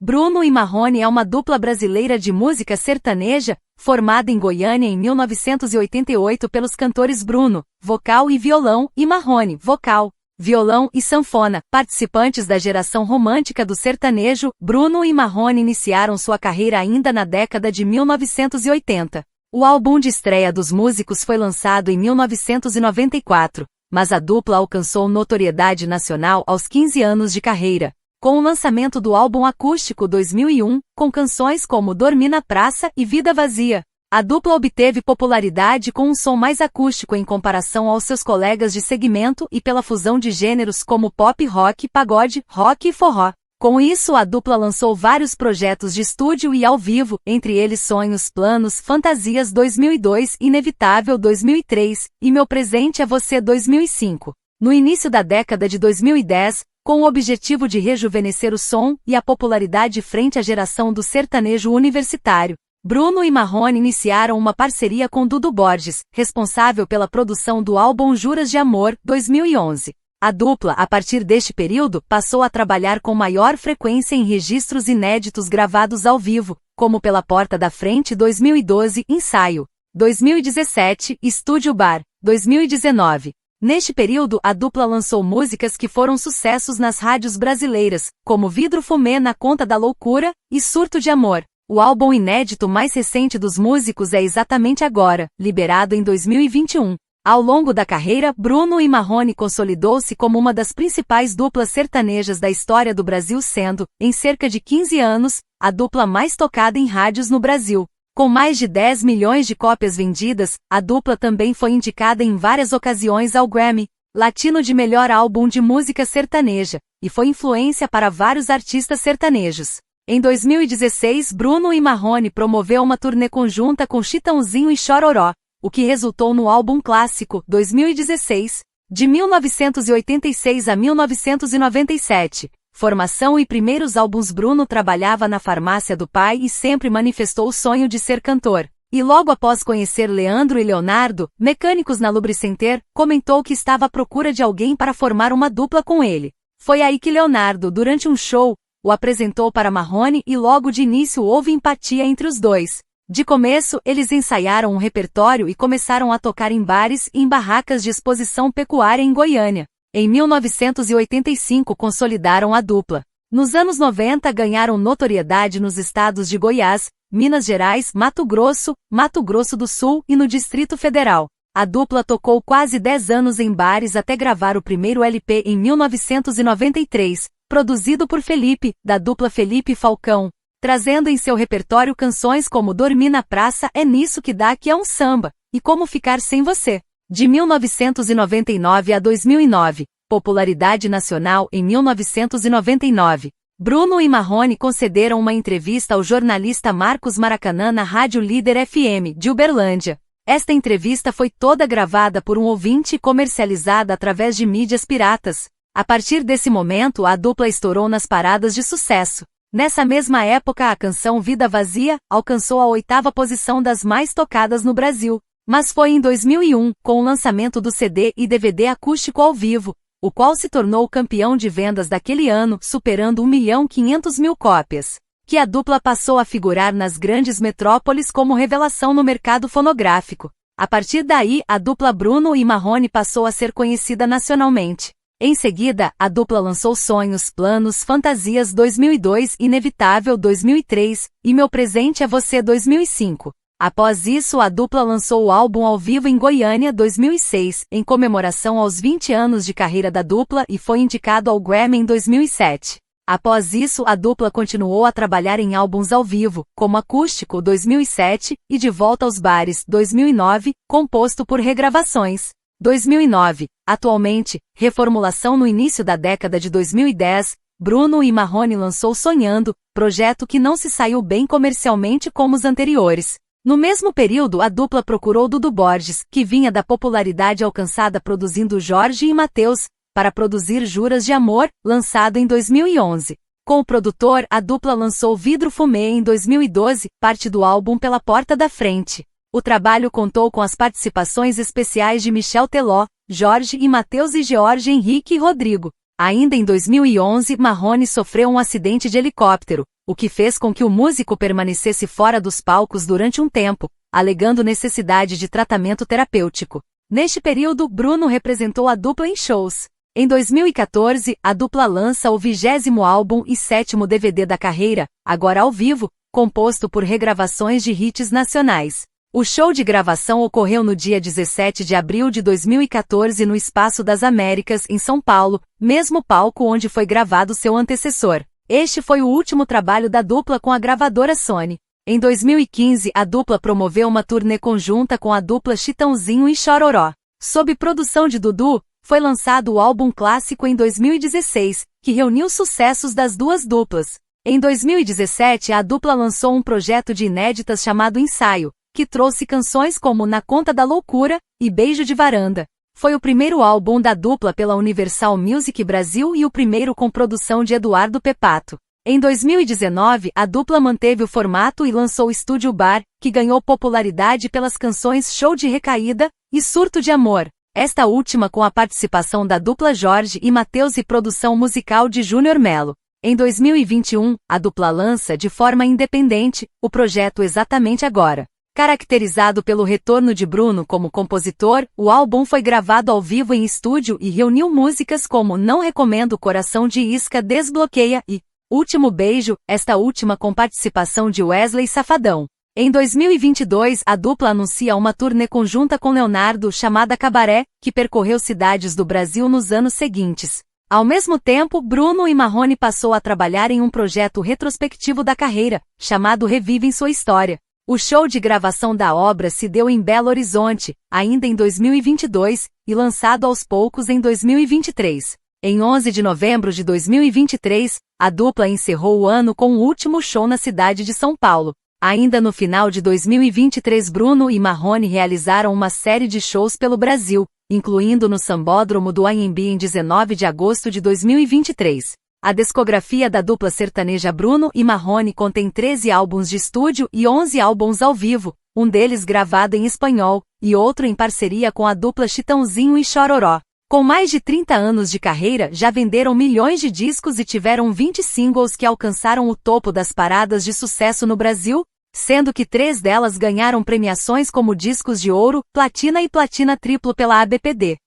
Bruno e Marrone é uma dupla brasileira de música sertaneja, formada em Goiânia em 1988 pelos cantores Bruno, vocal e violão, e Marrone, vocal, violão e sanfona. Participantes da geração romântica do sertanejo, Bruno e Marrone iniciaram sua carreira ainda na década de 1980. O álbum de estreia dos músicos foi lançado em 1994, mas a dupla alcançou notoriedade nacional aos 15 anos de carreira, com o lançamento do álbum acústico 2001, com canções como Dormi na Praça e Vida Vazia. A dupla obteve popularidade com um som mais acústico em comparação aos seus colegas de segmento e pela fusão de gêneros como pop rock, pagode, rock e forró. Com isso, a dupla lançou vários projetos de estúdio e ao vivo, entre eles Sonhos, Planos, Fantasias 2002, Inevitável 2003 e Meu Presente é Você 2005. No início da década de 2010, com o objetivo de rejuvenescer o som e a popularidade frente à geração do sertanejo universitário, Bruno e Marrone iniciaram uma parceria com Dudu Borges, responsável pela produção do álbum Juras de Amor, 2011. A dupla, a partir deste período, passou a trabalhar com maior frequência em registros inéditos gravados ao vivo, como Pela Porta da Frente 2012, Ensaio 2017, Estúdio Bar 2019. Neste período, a dupla lançou músicas que foram sucessos nas rádios brasileiras, como Vidro Fumê na Conta da Loucura e Surto de Amor. O álbum inédito mais recente dos músicos é Exatamente Agora, liberado em 2021. Ao longo da carreira, Bruno e Marrone consolidou-se como uma das principais duplas sertanejas da história do Brasil, sendo, em cerca de 15 anos, a dupla mais tocada em rádios no Brasil. Com mais de 10 milhões de cópias vendidas, a dupla também foi indicada em várias ocasiões ao Grammy Latino de Melhor Álbum de Música Sertaneja, e foi influência para vários artistas sertanejos. Em 2016, Bruno e Marrone promoveu uma turnê conjunta com Chitãozinho e Chororó, o que resultou no álbum clássico 2016, de 1986 a 1997. Formação e primeiros álbuns. Bruno trabalhava na farmácia do pai e sempre manifestou o sonho de ser cantor. E logo após conhecer Leandro e Leonardo, mecânicos na Lubricenter, comentou que estava à procura de alguém para formar uma dupla com ele. Foi aí que Leonardo, durante um show, o apresentou para Marrone e logo de início houve empatia entre os dois. De começo, eles ensaiaram um repertório e começaram a tocar em bares e em barracas de exposição pecuária em Goiânia. Em 1985 consolidaram a dupla. Nos anos 90 ganharam notoriedade nos estados de Goiás, Minas Gerais, Mato Grosso do Sul e no Distrito Federal. A dupla tocou quase 10 anos em bares até gravar o primeiro LP em 1993, produzido por Felipe, da dupla Felipe Falcão, trazendo em seu repertório canções como Dormi na Praça, É Nisso que Dá, que é um samba, e Como Ficar Sem Você. De 1999 a 2009, popularidade nacional. Em 1999, Bruno e Marrone concederam uma entrevista ao jornalista Marcos Maracanã na Rádio Líder FM, de Uberlândia. Esta entrevista foi toda gravada por um ouvinte e comercializada através de mídias piratas. A partir desse momento, a dupla estourou nas paradas de sucesso. Nessa mesma época, a canção Vida Vazia alcançou a 8ª posição das mais tocadas no Brasil. Mas foi em 2001, com o lançamento do CD e DVD acústico ao vivo, o qual se tornou o campeão de vendas daquele ano, superando 1.500.000 cópias, que a dupla passou a figurar nas grandes metrópoles como revelação no mercado fonográfico. A partir daí, a dupla Bruno e Marrone passou a ser conhecida nacionalmente. Em seguida, a dupla lançou Sonhos, Planos, Fantasias 2002, Inevitável 2003 e Meu Presente é Você 2005. Após isso, a dupla lançou o álbum ao vivo em Goiânia 2006, em comemoração aos 20 anos de carreira da dupla, e foi indicado ao Grammy em 2007. Após isso, a dupla continuou a trabalhar em álbuns ao vivo, como Acústico 2007 e De Volta aos Bares 2009, composto por regravações. 2009. Atualmente, reformulação. No início da década de 2010, Bruno e Marrone lançou Sonhando, projeto que não se saiu bem comercialmente como os anteriores. No mesmo período, a dupla procurou Dudu Borges, que vinha da popularidade alcançada produzindo Jorge e Mateus, para produzir Juras de Amor, lançado em 2011. Com o produtor, a dupla lançou Vidro Fumê em 2012, parte do álbum Pela Porta da Frente. O trabalho contou com as participações especiais de Michel Teló, Jorge e Mateus e George Henrique e Rodrigo. Ainda em 2011, Marrone sofreu um acidente de helicóptero, o que fez com que o músico permanecesse fora dos palcos durante um tempo, alegando necessidade de tratamento terapêutico. Neste período, Bruno representou a dupla em shows. Em 2014, a dupla lança o 20º álbum e 7º DVD da carreira, agora ao vivo, composto por regravações de hits nacionais. O show de gravação ocorreu no dia 17 de abril de 2014 no Espaço das Américas, em São Paulo, mesmo palco onde foi gravado seu antecessor. Este foi o último trabalho da dupla com a gravadora Sony. Em 2015, a dupla promoveu uma turnê conjunta com a dupla Chitãozinho e Chororó. Sob produção de Dudu, foi lançado o álbum clássico em 2016, que reuniu sucessos das duas duplas. Em 2017, a dupla lançou um projeto de inéditas chamado Ensaio, que trouxe canções como Na Conta da Loucura e Beijo de Varanda. Foi o primeiro álbum da dupla pela Universal Music Brasil e o primeiro com produção de Eduardo Pepato. Em 2019, a dupla manteve o formato e lançou Estúdio Bar, que ganhou popularidade pelas canções Show de Recaída e Surto de Amor, esta última com a participação da dupla Jorge e Mateus e produção musical de Júnior Melo. Em 2021, a dupla lança de forma independente o projeto Exatamente Agora. Caracterizado pelo retorno de Bruno como compositor, o álbum foi gravado ao vivo em estúdio e reuniu músicas como Não Recomendo, Coração de Isca, Desbloqueia e Último Beijo, esta última com participação de Wesley Safadão. Em 2022, a dupla anuncia uma turnê conjunta com Leonardo chamada Cabaré, que percorreu cidades do Brasil nos anos seguintes. Ao mesmo tempo, Bruno e Marrone passou a trabalhar em um projeto retrospectivo da carreira, chamado Revivem Sua História. O show de gravação da obra se deu em Belo Horizonte, ainda em 2022, e lançado aos poucos em 2023. Em 11 de novembro de 2023, a dupla encerrou o ano com o último show na cidade de São Paulo. Ainda no final de 2023, Bruno e Marrone realizaram uma série de shows pelo Brasil, incluindo no Sambódromo do Anhembi em 19 de agosto de 2023. A discografia da dupla sertaneja Bruno e Marrone contém 13 álbuns de estúdio e 11 álbuns ao vivo, um deles gravado em espanhol, e outro em parceria com a dupla Chitãozinho e Chororó. Com mais de 30 anos de carreira, já venderam milhões de discos e tiveram 20 singles que alcançaram o topo das paradas de sucesso no Brasil, sendo que 3 delas ganharam premiações como discos de ouro, platina e platina triplo pela ABPD.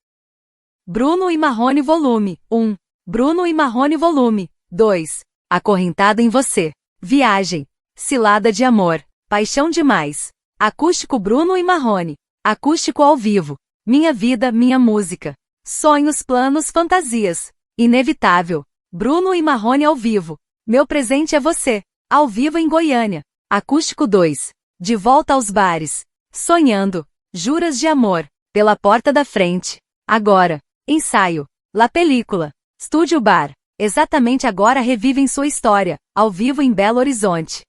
Bruno e Marrone Volume 1. Bruno e Marrone Volume 2. Acorrentada em Você. Viagem. Cilada de Amor. Paixão Demais. Acústico Bruno e Marrone. Acústico ao vivo. Minha Vida, Minha Música. Sonhos, Planos, Fantasias. Inevitável. Bruno e Marrone ao vivo. Meu Presente é Você. Ao vivo em Goiânia. Acústico 2. De Volta aos Bares. Sonhando. Juras de Amor. Pela Porta da Frente. Agora. Ensaio. La Película. Estúdio Bar. Exatamente Agora, Revivem Sua História, ao vivo em Belo Horizonte.